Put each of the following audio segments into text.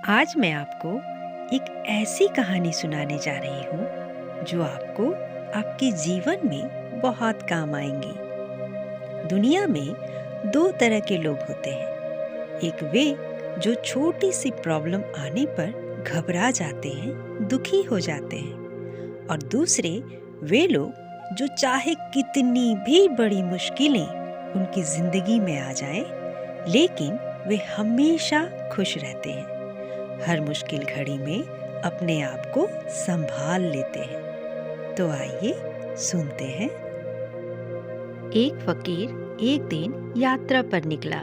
आज मैं आपको एक ऐसी कहानी सुनाने जा रही हूँ जो आपको आपके जीवन में बहुत काम आएंगी। दुनिया में दो तरह के लोग होते हैं। एक वे जो छोटी सी प्रॉब्लम आने पर घबरा जाते हैं, दुखी हो जाते हैं, और दूसरे वे लोग जो चाहे कितनी भी बड़ी मुश्किलें उनकी जिंदगी में आ जाएं, लेकिन वे हमेशा खुश रहते हैं। हर मुश्किल घड़ी में अपने आप को संभाल लेते हैं। तो आइए सुनते हैं। एक फकीर एक दिन यात्रा पर निकला।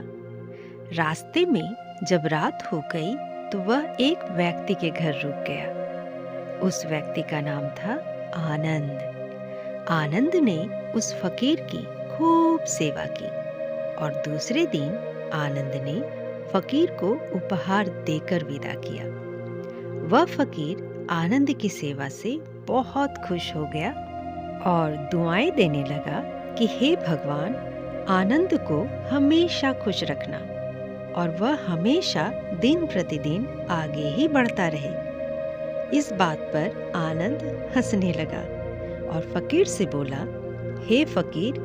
रास्ते में जब रात हो गई तो वह एक व्यक्ति के घर रुक गया। उस व्यक्ति का नाम था आनंद। आनंद ने उस फकीर की खूब सेवा की और दूसरे दिन आनंद ने फकीर को उपहार देकर विदा किया। वह फकीर आनंद की सेवा से बहुत खुश हो गया और दुआएं देने लगा कि हे भगवान, आनंद को हमेशा खुश रखना और वह हमेशा दिन प्रतिदिन आगे ही बढ़ता रहे। इस बात पर आनंद हंसने लगा और फकीर से बोला, हे फकीर,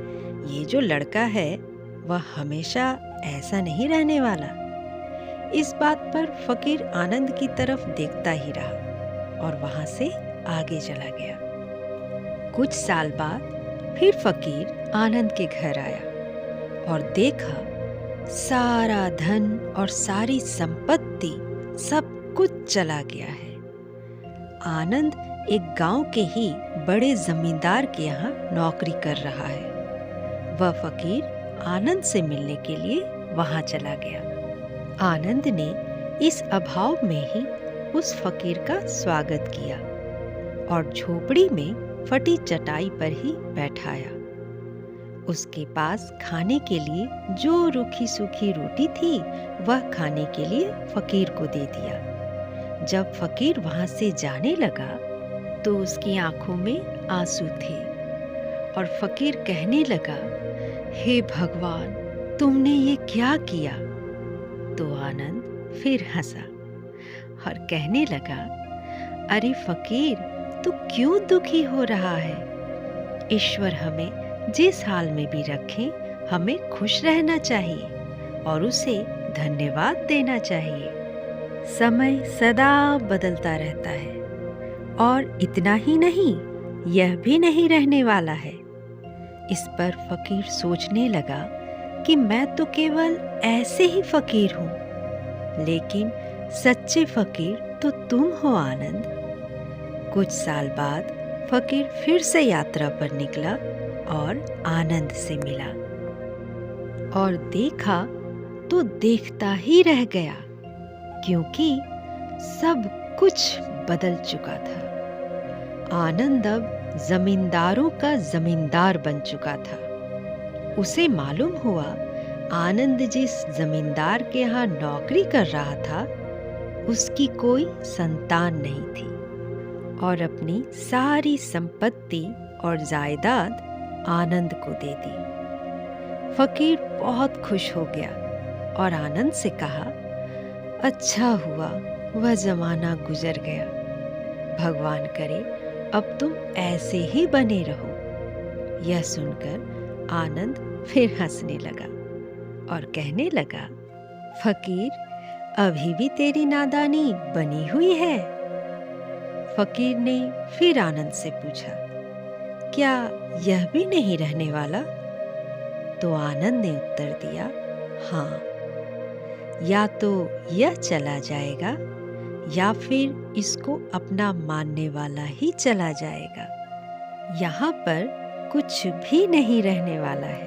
ये जो लड़का है वह हमेशा ऐसा नहीं रहने वाला। इस बात पर फकीर आनंद की तरफ देखता ही रहा और वहां से आगे चला गया। कुछ साल बाद फिर फकीर आनंद के घर आया और देखा सारा धन और सारी संपत्ति सब कुछ चला गया है। आनंद एक गांव के ही बड़े जमींदार के यहाँ नौकरी कर रहा है। वह फकीर आनंद से मिलने के लिए वहां चला गया। आनंद ने इस अभाव में ही उस फकीर का स्वागत किया और झोपड़ी में फटी चटाई पर ही बैठाया। उसके पास खाने के लिए जो रूखी सूखी रोटी थी वह खाने के लिए फकीर को दे दिया। जब फकीर वहां से जाने लगा तो उसकी आंखों में आंसू थे और फकीर कहने लगा, हे भगवान, तुमने ये क्या किया? तो आनंद फिर हंसा और कहने लगा, अरे फकीर, तू क्यों दुखी हो रहा है? ईश्वर हमें जिस हाल में भी रखे, हमें खुश रहना चाहिए और उसे धन्यवाद देना चाहिए। समय सदा बदलता रहता है और इतना ही नहीं, यह भी नहीं रहने वाला है। इस पर फकीर सोचने लगा कि मैं तो केवल ऐसे ही फकीर हूँ, लेकिन सच्चे फकीर तो तुम हो आनंद। कुछ साल बाद फकीर फिर से यात्रा पर निकला और आनंद से मिला और देखा तो देखता ही रह गया, क्योंकि सब कुछ बदल चुका था। आनंद अब जमींदारों का जमींदार बन चुका था। उसे मालूम हुआ आनंद जिस जमींदार के यहाँ नौकरी कर रहा था उसकी कोई संतान नहीं थी और अपनी सारी संपत्ति और जायदाद आनंद को दे दी। फकीर बहुत खुश हो गया और आनंद से कहा, अच्छा हुआ वह जमाना गुजर गया। भगवान करे अब तुम ऐसे ही बने रहो। यह सुनकर आनंद फिर हंसने लगा और कहने लगा, फकीर, अभी भी तेरी नादानी बनी हुई है। फकीर ने फिर आनंद से पूछा, क्या यह भी नहीं रहने वाला? तो आनंद ने उत्तर दिया, हाँ, या तो यह चला जाएगा या फिर इसको अपना मानने वाला ही चला जाएगा। यहाँ पर कुछ भी नहीं रहने वाला है।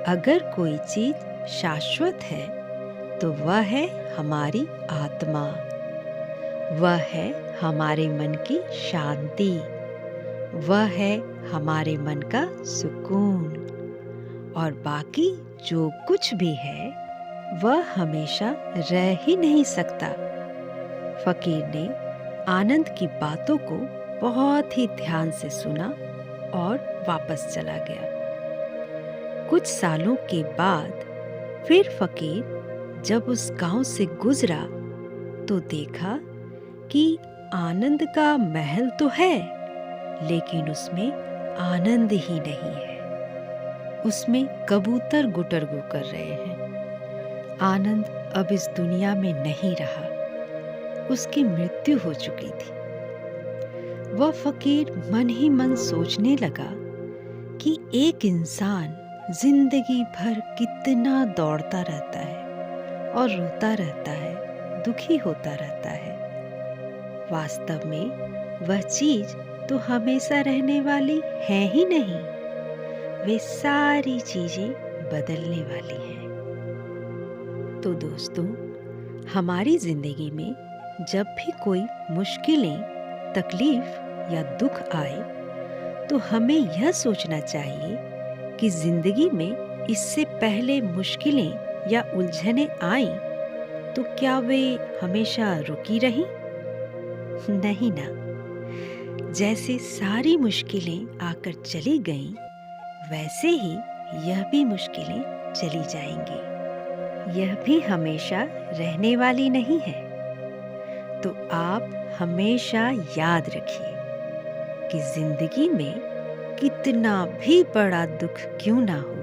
अगर कोई चीज शाश्वत है तो वह है हमारी आत्मा, वह है हमारे मन की शांति, वह है हमारे मन का सुकून, और बाकी जो कुछ भी है वह हमेशा रह ही नहीं सकता। फकीर ने आनंद की बातों को बहुत ही ध्यान से सुना और वापस चला गया। कुछ सालों के बाद फिर फकीर जब उस गांव से गुजरा तो देखा कि आनंद का महल तो है, लेकिन उसमें आनंद ही नहीं है। उसमें कबूतर गुटरगू कर रहे हैं। आनंद अब इस दुनिया में नहीं रहा। उसकी मृत्यु हो चुकी थी। वह फकीर मन ही मन सोचने लगा कि एक इंसान जिंदगी भर कितना दौड़ता रहता है और रोता रहता है, दुखी होता रहता है। वास्तव में वह चीज तो हमेशा रहने वाली है ही नहीं। वे सारी चीजें बदलने वाली हैं। तो दोस्तों, हमारी जिंदगी में जब भी कोई मुश्किलें, तकलीफ या दुख आए, तो हमें यह सोचना चाहिए कि जिंदगी में इससे पहले मुश्किलें या उलझनें आईं, तो क्या वे हमेशा रुकी रहीं? नहीं ना। जैसे सारी मुश्किलें आकर चली गईं, वैसे ही यह भी मुश्किलें चली जाएंगी। यह भी हमेशा रहने वाली नहीं है। तो आप हमेशा याद रखिए कि जिंदगी में कितना भी बड़ा दुख क्यों ना हो,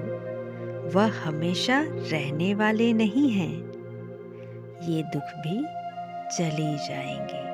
वह हमेशा रहने वाले नहीं हैं। ये दुख भी चले जाएंगे।